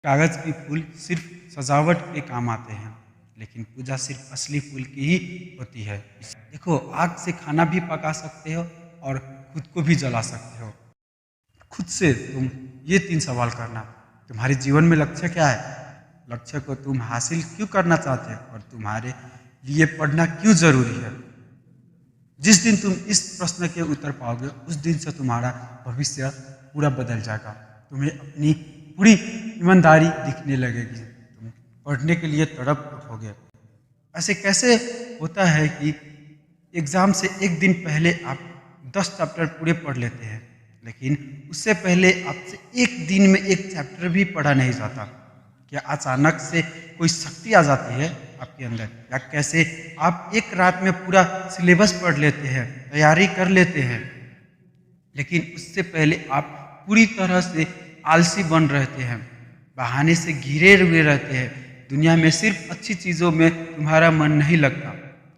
कागज की फूल सिर्फ सजावट के काम आते हैं, लेकिन पूजा सिर्फ असली फूल की ही होती है। देखो, आग से खाना भी पका सकते हो और खुद को भी जला सकते हो। खुद से तुम ये 3 सवाल करना। तुम्हारे जीवन में लक्ष्य क्या है? लक्ष्य को तुम हासिल क्यों करना चाहते हो और तुम्हारे लिए पढ़ना क्यों जरूरी है? जिस दिन तुम इस प्रश्न के उत्तर पाओगे, उस दिन से तुम्हारा भविष्य पूरा बदल जाएगा। तुम्हें अपनी पूरी ईमानदारी दिखने लगेगी। तुम पढ़ने के लिए तड़प उठोगे। ऐसे कैसे होता है कि एग्ज़ाम से एक दिन पहले आप 10 चैप्टर पूरे पढ़ लेते हैं, लेकिन उससे पहले आपसे एक दिन में एक चैप्टर भी पढ़ा नहीं जाता? क्या अचानक से कोई शक्ति आ जाती है आपके अंदर, या कैसे आप एक रात में पूरा सिलेबस पढ़ लेते हैं, तैयारी कर लेते हैं, लेकिन उससे पहले आप पूरी तरह से आलसी बन रहते हैं, बहाने से घिरे हुए रहते हैं। दुनिया में सिर्फ अच्छी चीज़ों में तुम्हारा मन नहीं लगता,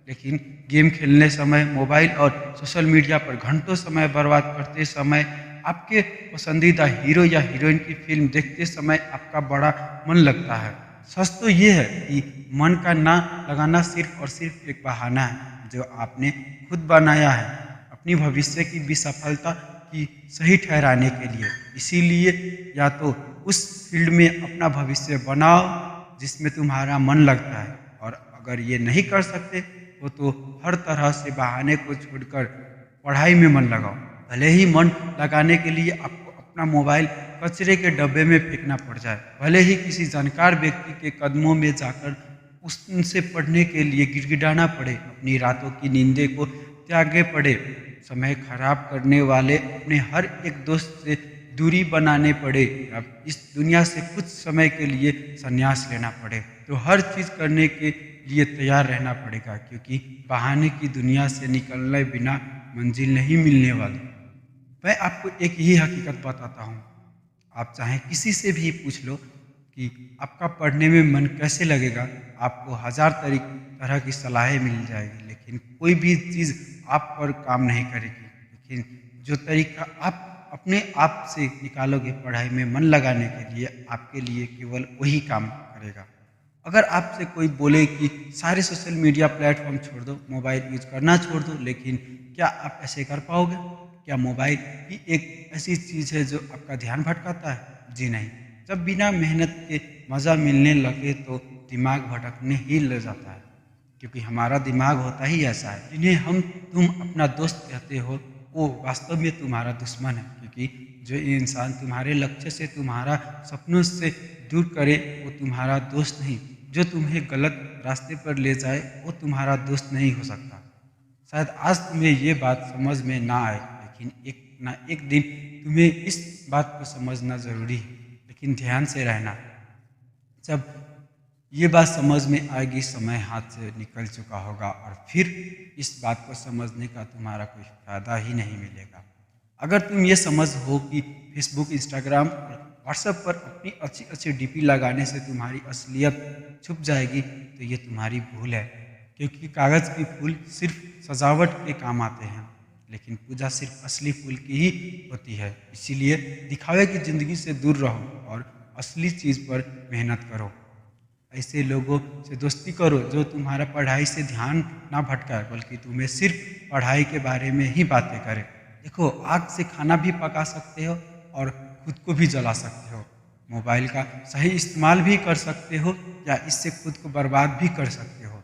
लेकिन गेम खेलने समय, मोबाइल और सोशल मीडिया पर घंटों समय बर्बाद करते समय, आपके पसंदीदा हीरो या हीरोइन की फिल्म देखते समय आपका बड़ा मन लगता है। सच तो ये है कि मन का ना लगाना सिर्फ और सिर्फ एक बहाना है जो आपने खुद बनाया है अपनी भविष्य की विसफलता की सही ठहराने के लिए। इसीलिए या तो उस फील्ड में अपना भविष्य बनाओ जिसमें तुम्हारा मन लगता है, और अगर ये नहीं कर सकते हो तो हर तरह से बहाने को छोड़कर पढ़ाई में मन लगाओ। भले ही मन लगाने के लिए आपको अपना मोबाइल कचरे के डब्बे में फेंकना पड़ जाए, भले ही किसी जानकार व्यक्ति के कदमों में जाकर उनसे पढ़ने के लिए गिड़गिड़ाना पड़े, अपनी रातों की नींदें को त्यागे पड़े, समय खराब करने वाले अपने हर एक दोस्त से दूरी बनाने पड़े, अब इस दुनिया से कुछ समय के लिए संन्यास लेना पड़े, तो हर चीज़ करने के लिए तैयार रहना पड़ेगा, क्योंकि बहाने की दुनिया से निकलने बिना मंजिल नहीं मिलने वाली। मैं आपको एक ही हकीकत बताता हूँ। आप चाहे किसी से भी पूछ लो कि आपका पढ़ने में मन कैसे लगेगा, आपको हज़ार तरह की सलाहें मिल जाएगी, लेकिन कोई भी चीज़ आप पर काम नहीं करेगी। लेकिन जो तरीका आप अपने आप से निकालोगे पढ़ाई में मन लगाने के लिए, आपके लिए केवल वही काम करेगा। अगर आपसे कोई बोले कि सारे सोशल मीडिया प्लेटफॉर्म छोड़ दो, मोबाइल यूज करना छोड़ दो, लेकिन क्या आप ऐसे कर पाओगे? क्या मोबाइल ही एक ऐसी चीज़ है जो आपका ध्यान भटकाता है? जी नहीं। जब बिना मेहनत के मज़ा मिलने लगे तो दिमाग भटकने ही लग जाता है, क्योंकि हमारा दिमाग होता ही ऐसा है। जिन्हें तुम अपना दोस्त कहते हो, वो वास्तव में तुम्हारा दुश्मन है, क्योंकि जो इंसान तुम्हारे लक्ष्य से, तुम्हारा सपनों से दूर करे, वो तुम्हारा दोस्त नहीं। जो तुम्हें गलत रास्ते पर ले जाए, वो तुम्हारा दोस्त नहीं हो सकता। शायद आज तुम्हें ये बात समझ में ना आए, लेकिन एक ना एक दिन तुम्हें इस बात को समझना ज़रूरी है। लेकिन ध्यान से रहना, जब ये बात समझ में आएगी, समय हाथ से निकल चुका होगा और फिर इस बात को समझने का तुम्हारा कोई फ़ायदा ही नहीं मिलेगा। अगर तुम ये समझ हो कि फेसबुक, इंस्टाग्राम और व्हाट्सएप पर अपनी अच्छी अच्छी डीपी लगाने से तुम्हारी असलियत छुप जाएगी, तो ये तुम्हारी भूल है, क्योंकि कागज़ की फूल सिर्फ सजावट के काम आते हैं, लेकिन पूजा सिर्फ असली फूल की ही होती है। इसीलिए दिखावे की ज़िंदगी से दूर रहो और असली चीज़ पर मेहनत करो। ऐसे लोगों से दोस्ती करो जो तुम्हारा पढ़ाई से ध्यान ना भटकाए, बल्कि तुम्हें सिर्फ पढ़ाई के बारे में ही बातें करें। देखो, आग से खाना भी पका सकते हो और खुद को भी जला सकते हो। मोबाइल का सही इस्तेमाल भी कर सकते हो या इससे खुद को बर्बाद भी कर सकते हो।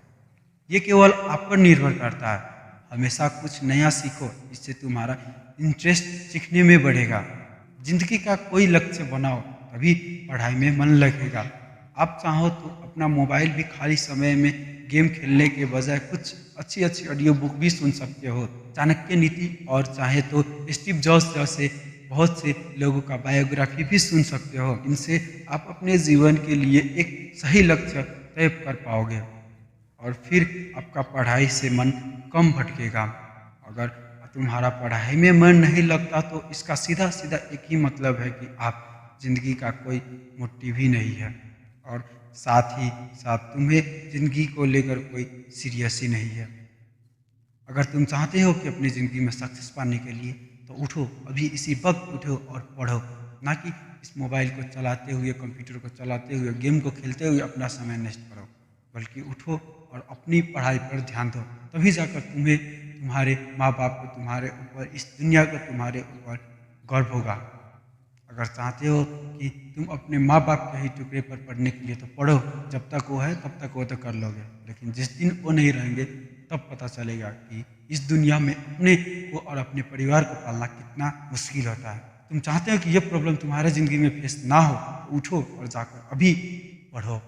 ये केवल आप पर निर्भर करता है। हमेशा कुछ नया सीखो, इससे तुम्हारा इंटरेस्ट सीखने में बढ़ेगा। जिंदगी का कोई लक्ष्य बनाओ, तभी पढ़ाई में मन लगेगा। आप चाहो तो अपना मोबाइल भी खाली समय में गेम खेलने के बजाय कुछ अच्छी अच्छी ऑडियो बुक भी सुन सकते हो, चाणक्य नीति, और चाहे तो स्टीव जॉब्स जैसे बहुत से लोगों का बायोग्राफी भी सुन सकते हो। इनसे आप अपने जीवन के लिए एक सही लक्ष्य तय कर पाओगे और फिर आपका पढ़ाई से मन कम भटकेगा। अगर तुम्हारा पढ़ाई में मन नहीं लगता तो इसका सीधा सीधा एक ही मतलब है कि आप जिंदगी का कोई मोटिव ही नहीं है, और साथ ही साथ तुम्हें जिंदगी को लेकर कोई सीरियस ही नहीं है। अगर तुम चाहते हो कि अपनी ज़िंदगी में सक्सेस पाने के लिए, तो उठो, अभी इसी वक्त उठो और पढ़ो। ना कि इस मोबाइल को चलाते हुए, कंप्यूटर को चलाते हुए, गेम को खेलते हुए अपना समय नष्ट करो, बल्कि उठो और अपनी पढ़ाई पर ध्यान दो। तभी जाकर तुम्हें तुम्हारे माँ बाप को तुम्हारे ऊपर, इस दुनिया को तुम्हारे ऊपर गर्व होगा। अगर चाहते हो कि तुम अपने माँ बाप के ही टुकड़े पर पढ़ने के लिए, तो पढ़ो, जब तक वो है तब तक वो तो कर लोगे, लेकिन जिस दिन वो नहीं रहेंगे तब पता चलेगा कि इस दुनिया में अपने को और अपने परिवार को पालना कितना मुश्किल होता है। तुम चाहते हो कि ये प्रॉब्लम तुम्हारे ज़िंदगी में फेस ना हो, तो उठो और जाकर अभी पढ़ो।